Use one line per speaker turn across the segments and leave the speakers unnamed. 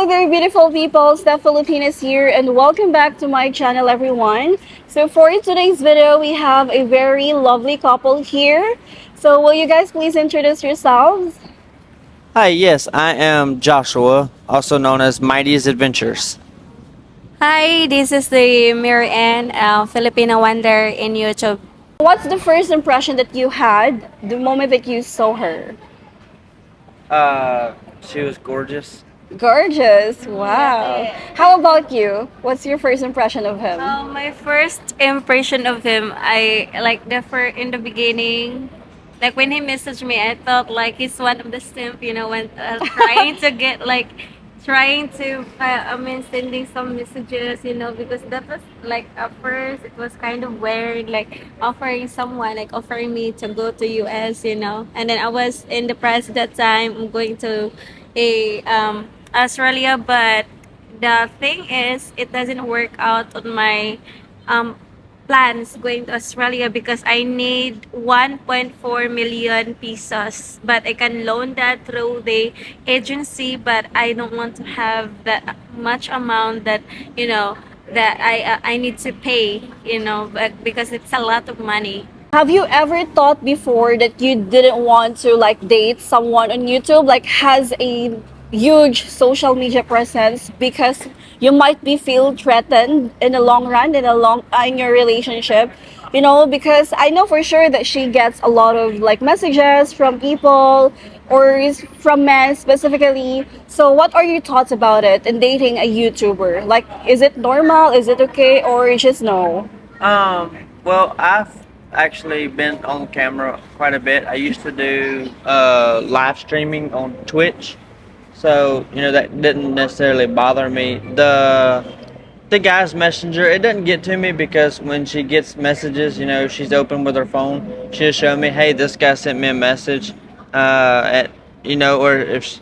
Hello there, beautiful people. Stephilippines here, and welcome back to my channel, everyone. So, for today's video, we have a very lovely couple here. So, will you guys please introduce yourselves?
Hi, yes, I am Joshua, also known as Mighty's Adventures.
Hi, this is the Mary Ann, Filipino Wonder in YouTube.
What's the first impression that you had the moment that you saw her?
She was gorgeous.
Gorgeous. Wow. How about you? What's your first impression of him?
My first impression of him, I like in the beginning, like when he messaged me, I thought like he's one of the simp, when trying to get trying to, sending some messages, because that was like at first it was kind of weird, like offering someone, like offering me to go to US, and then I was in the press that time. I'm going to a Australia, but the thing is, it doesn't work out on my um, plans going to Australia because I need 1.4 million pesos. But I can loan that through the agency, but I don't want to have that much amount that, that I need to pay, because it's a lot of money.
Have you ever thought before that you didn't want to like date someone on YouTube, like has a huge social media presence because you might be feel threatened in the long run in your relationship? Because I know for sure that she gets a lot of like messages from people or is from men specifically. So what are your thoughts about it in dating a YouTuber? Like, is it normal? Is it okay? Or just no?
Well, I've actually been on camera quite a bit. I used to do live streaming on Twitch, so that didn't necessarily bother me. The guy's messenger, it doesn't get to me because when she gets messages, she's open with her phone. She'll show me, hey, this guy sent me a message, or if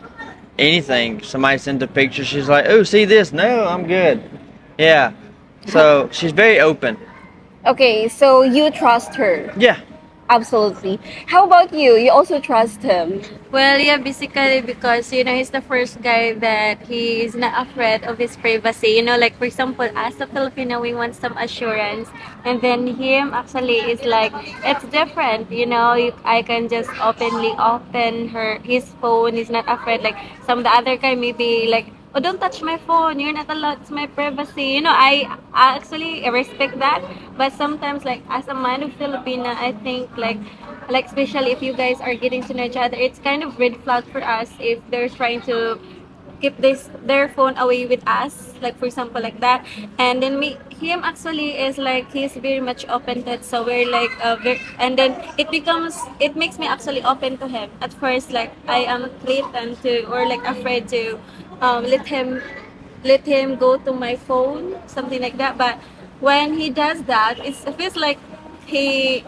anything, somebody sends a picture, she's like, oh, see this? No, I'm good. Yeah. So she's very open.
Okay, so you trust her.
Yeah.
Absolutely. How about you? You also trust him?
Well, yeah, basically because he's the first guy that he is not afraid of his privacy. Like for example, as a Filipino, we want some assurance, and then him actually is like it's different. I can just openly open his phone. He's not afraid. Like some of the other guy maybe like, oh, don't touch my phone. You're not allowed. It's my privacy. I actually respect that. But sometimes, like, as a man of Filipina, I think, like, especially if you guys are getting to know each other, it's kind of red flag for us if they're trying to keep their phone away with us, like for example like that. And then him actually is like he's very much open to it, so we're like and then it makes me actually open to him. At first, like I am threatened to or like afraid to let him go to my phone, something like that. But when he does that, it feels like he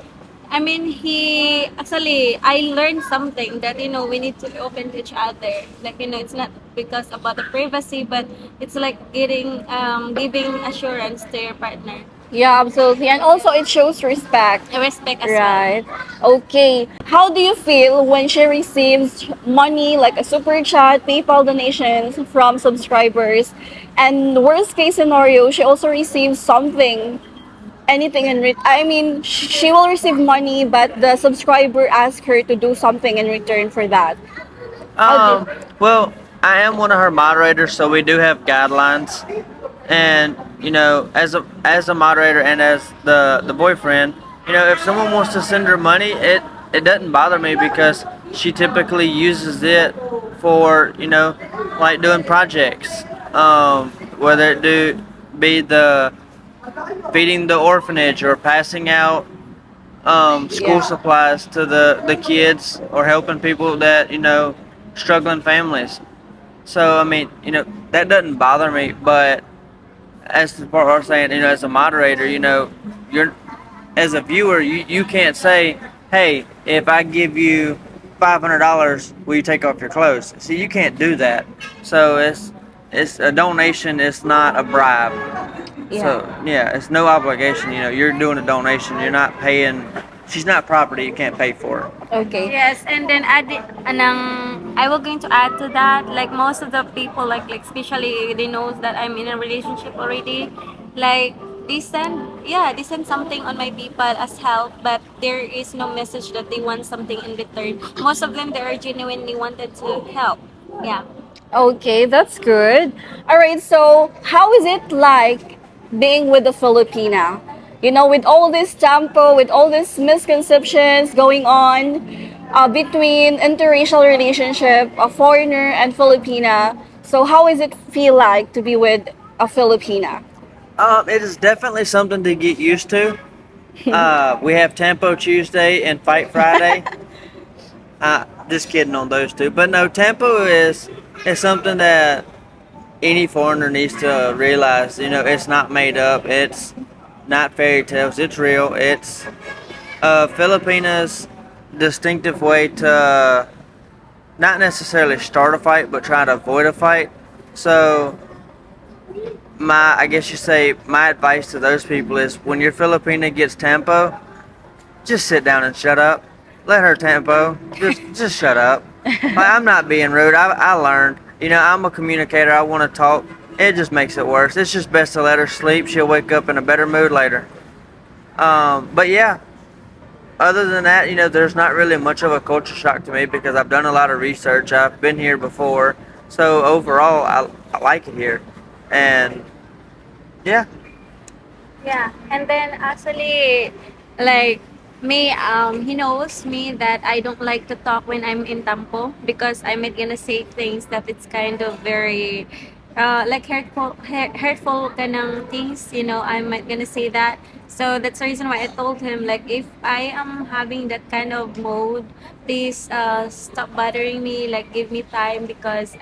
he actually, I learned something that, we need to be open to each other. Like, it's not because about the privacy, but it's like giving assurance to your partner.
Yeah, absolutely. And also it shows respect.
I respect as well.
Right. Okay. How do you feel when she receives money like a super chat, PayPal donations from subscribers? And worst case scenario, she also receives something, anything in she will receive money, but the subscriber asks her to do something in return for that. How do
Well, I am one of her moderators, so we do have guidelines. And as a moderator and as the boyfriend, if someone wants to send her money, it doesn't bother me because she typically uses it for like doing projects, whether it be the feeding the orphanage or passing out school
Yeah.
supplies to the kids or helping people that struggling families. So that doesn't bother me. But as the part I was saying, as a moderator, you're as a viewer, you can't say, hey, if I give you $500, will you take off your clothes? See, you can't do that. So it's a donation. It's not a bribe.
Yeah.
So yeah, it's no obligation. You're doing a donation. You're not paying. She's not property. You can't pay for her.
Okay.
Yes, and then anang I will going to add to that. Like most of the people, like especially they knows that I'm in a relationship already. Like they send something on my people as help, but there is no message that they want something in return. Most of them they are genuinely wanted to help. Yeah.
Okay, that's good. All right, so how is it like being with a Filipina? You know, with all this tempo, with all these misconceptions going on between interracial relationship, a foreigner and Filipina. So how is it feel like to be with a Filipina?
It is definitely something to get used to. We have Tempo Tuesday and Fight Friday. Just kidding on those two, but no, Tempo is something that any foreigner needs to realize. You know, it's not made up. It's not fairy tales. It's real. It's Filipinas' distinctive way to not necessarily start a fight, but try to avoid a fight. So I guess you say my advice to those people is when your Filipina gets tempo, just sit down and shut up. Let her tempo. Just shut up. Like, I'm not being rude. I learned. You know, I'm a communicator. I want to talk. It just makes it worse. It's just best to let her sleep. She'll wake up in a better mood later. But yeah, other than that, you know, there's not really much of a culture shock to me because I've done a lot of research. I've been here before. So overall, I like it here. And yeah,
Yeah, and then actually, like me, he knows me that I don't like to talk when I'm in tampo because I'm not gonna say things that it's kind of very, like hurtful kind of things. You know, I'm not gonna say that. So that's the reason why I told him like if I am having that kind of mode, please stop bothering me. Like give me time because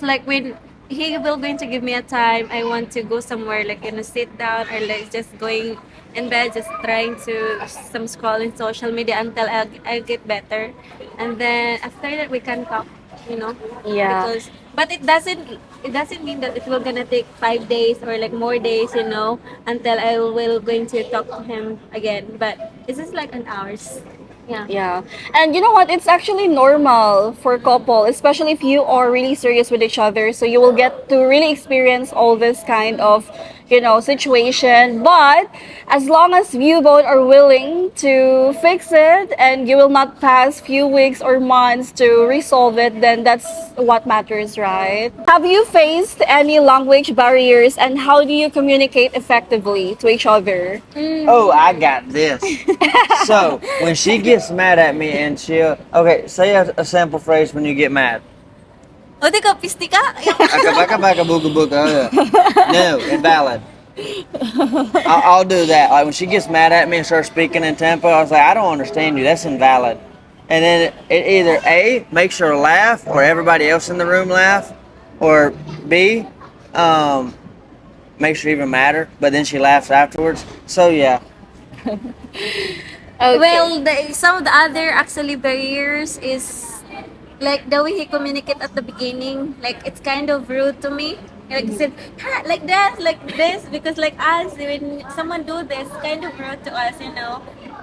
like when he will going to give me a time. I want to go somewhere like sit down or like just going in bed, just trying to some scroll in social media until I'll get better, and then after that we can talk. You know,
Yeah.
because but it doesn't mean that it will gonna take 5 days or like more days. You know, until I will going to talk to him again. But this is like an hours. Yeah.
Yeah. And you know what? It's actually normal for couple, especially if you are really serious with each other. So you will get to really experience all this kind of, situation. But as long as you both are willing to fix it and you will not pass few weeks or months to resolve it, then that's what matters, right? Have you faced any language barriers and how do you communicate effectively to each other?
oh, I got this. So when she gets mad at me and okay, say a sample phrase when you get mad.
O, di ka, pisti ka?
Baka buga buga. No, invalid. I'll do that. Like when she gets mad at me and starts speaking in tempo, I was like, I don't understand you. That's invalid. And then it either A, makes her laugh, or everybody else in the room laugh, or B, makes her even madder. But then she laughs afterwards. So yeah.
Okay.
Well, some of the other actually barriers is like the way he communicate at the beginning. Like it's kind of rude to me. Like he said, ha, like that, like this, because like us, when someone do this, kind of rude to us,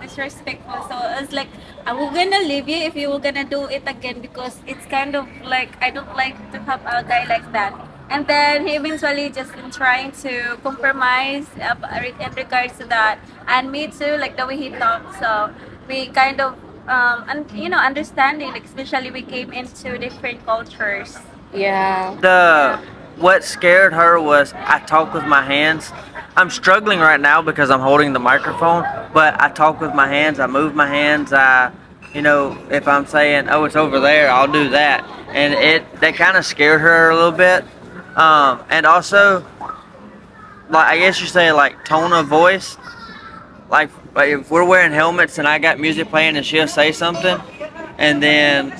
disrespectful. So it's like, I will gonna leave you if you were gonna do it again because it's kind of like I don't like to have a guy like that. And then he eventually just been trying to compromise in regards to that, and me too, like the way he talks. So we kind of understanding, like, especially we came into different cultures.
Yeah.
The what scared her was I talk with my hands. I'm struggling right now because I'm holding the microphone, but I talk with my hands. I move my hands. If I'm saying, "Oh, it's over there," I'll do that, and that kind of scared her a little bit. And also, like I guess you say, like tone of voice. Like if we're wearing helmets and I got music playing and she'll say something, and then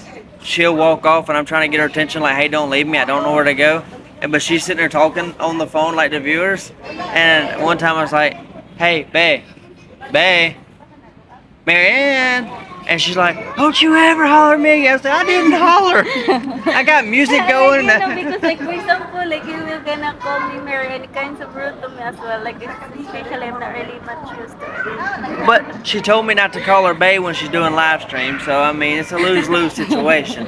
she'll walk off and I'm trying to get her attention like, hey, don't leave me, I don't know where to go. But she's sitting there talking on the phone like the viewers. And one time I was like, hey, Bae, Marianne, And she's like, "Don't you ever holler at me!" I said, "I didn't holler. I got music going."
Like, because like for example, like you will gonna call me Mary any kinds of rude to me as well. Like especially I'm not really much used to it.
But she told me not to call her bae when she's doing live stream, so I mean it's a lose-lose situation.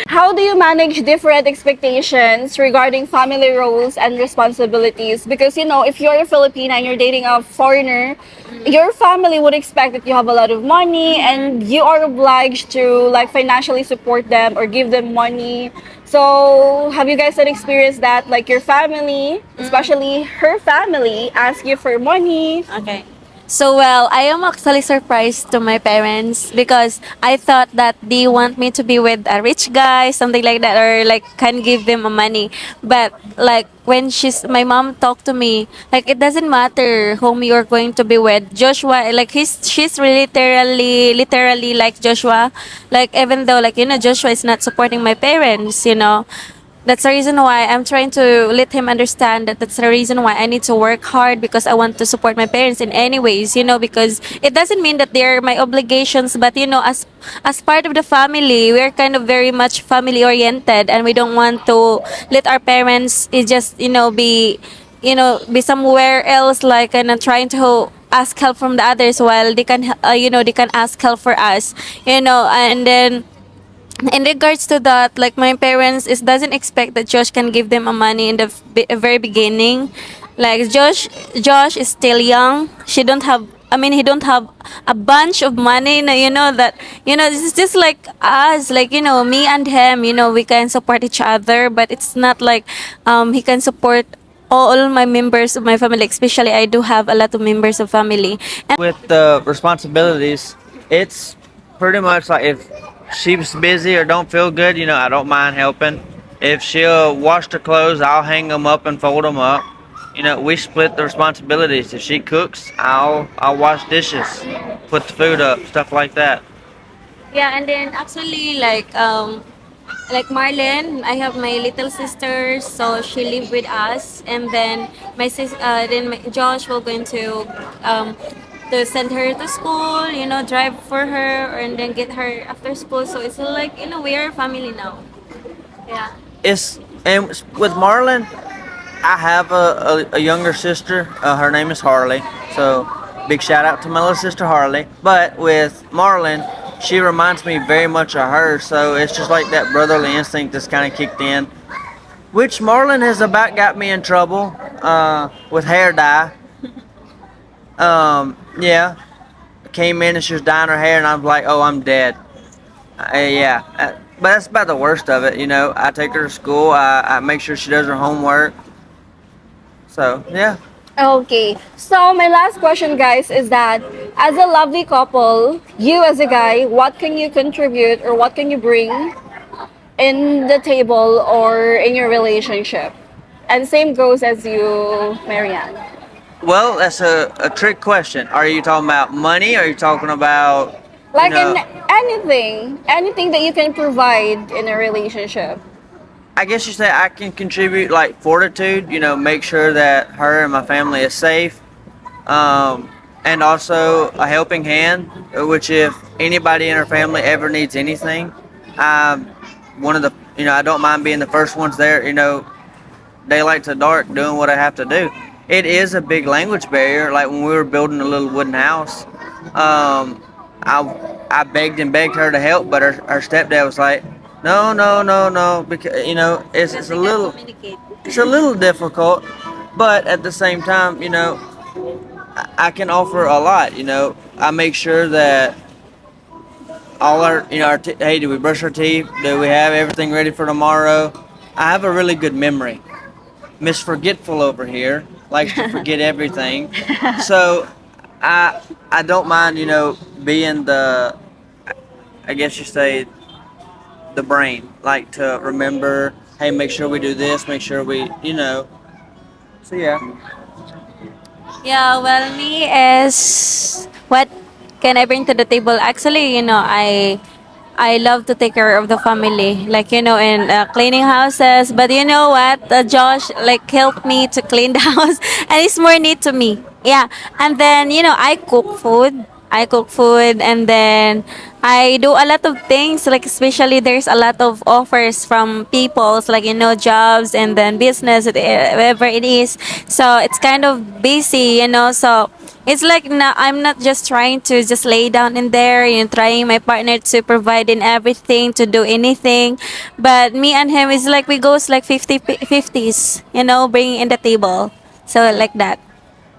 How do you manage different expectations regarding family roles and responsibilities? Because you know, if you're a Filipina and you're dating a foreigner, your family would expect that you have a lot of money and you are obliged to like financially support them or give them money. So, have you guys had experience that like your family, especially her family, ask you for money?
Okay. So well, I am actually surprised to my parents because I thought that they want me to be with a rich guy, something like that, or like can give them a money. But like when my mom talked to me, like it doesn't matter whom you're going to be with. Joshua, like she's really literally like Joshua. Like even though like Joshua is not supporting my parents, that's the reason why I'm trying to let him understand that that's the reason why I need to work hard because I want to support my parents in any ways, because it doesn't mean that they're my obligations, but as part of the family, we're kind of very much family oriented and we don't want to let our parents just, be somewhere else like and trying to ask help from the others while they can they can ask help for us, and then in regards to that, like my parents is doesn't expect that Josh can give them a money in the very beginning. Like Josh is still young. She don't have. I mean, he don't have a bunch of money. That this is just like us, like me and him. We can support each other, but it's not like he can support all my members of my family. Especially, I do have a lot of members of family, and
With the responsibilities, it's pretty much like if she's busy or don't feel good, I don't mind helping. If she'll wash the clothes, I'll hang them up and fold them up. We split the responsibilities. If she cooks, I'll wash dishes, put the food up, stuff like that.
yeah, and then actually like Marlene, I have my little sister, so she live with us, and then Josh will going to send her to school, drive for her, and then get her after school. So it's like we are a family now. Yeah.
And with Marlon, I have a younger sister. Her name is Harley. So big shout out to my little sister Harley. But with Marlon, she reminds me very much of her. So it's just like that brotherly instinct that's kind of kicked in. Which Marlon has about got me in trouble with hair dye. Yeah. Came in and she was dyeing her hair, and I was like, "Oh, I'm dead." Yeah. But that's about the worst of it, I take her to school. I make sure she does her homework. So yeah.
Okay, so my last question, guys, is that as a lovely couple, you as a guy, what can you contribute or what can you bring in the table or in your relationship? And same goes as you, Marianne.
Well, that's a trick question. Are you talking about money? Or are you talking about
Like in anything that you can provide in a relationship.
I guess you say I can contribute like fortitude, make sure that her and my family is safe. And also a helping hand, which if anybody in her family ever needs anything, I'm one of the, I don't mind being the first ones there, daylight to dark, doing what I have to do. It is a big language barrier. Like when we were building a little wooden house, I begged and begged her to help, but her stepdad was like, no, no, no, no, because it's a little difficult, but at the same time, I can offer a lot. I make sure that all hey, do we brush our teeth? Do we have everything ready for tomorrow? I have a really good memory. Miss Forgetful over here likes to forget everything, so I don't mind, being the, I guess you say, the brain, like to remember, hey, make sure we do this, make sure we, so yeah.
Yeah, well, me is what can I bring to the table? Actually, I love to take care of the family, like and cleaning houses. But you know what, Josh like helped me to clean the house, and it's more neat to me. Yeah, and then I cook food. I cook food, and then I do a lot of things. Like especially there's a lot of offers from people, so like jobs and then business, whatever it is. So it's kind of busy. So it's like I'm not just trying to just lay down in there, trying my partner to provide in everything, to do anything. But me and him is like we goes like 50s, bringing in the table. So like that.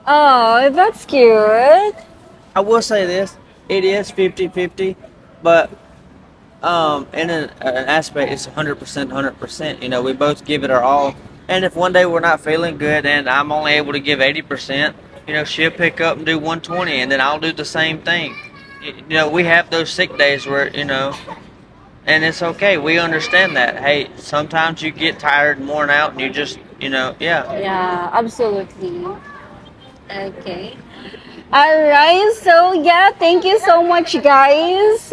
Oh, that's cute.
I will say this: it is 50-50, but in an aspect, it's 100%, 100%. We both give it our all. And if one day we're not feeling good and I'm only able to give 80%, she'll pick up and do 120, and then I'll do the same thing. We have those sick days where and it's okay. We understand that. Hey, sometimes you get tired and worn out, and you just, yeah.
Yeah, absolutely.
Okay.
All right. So, yeah, thank you so much, guys.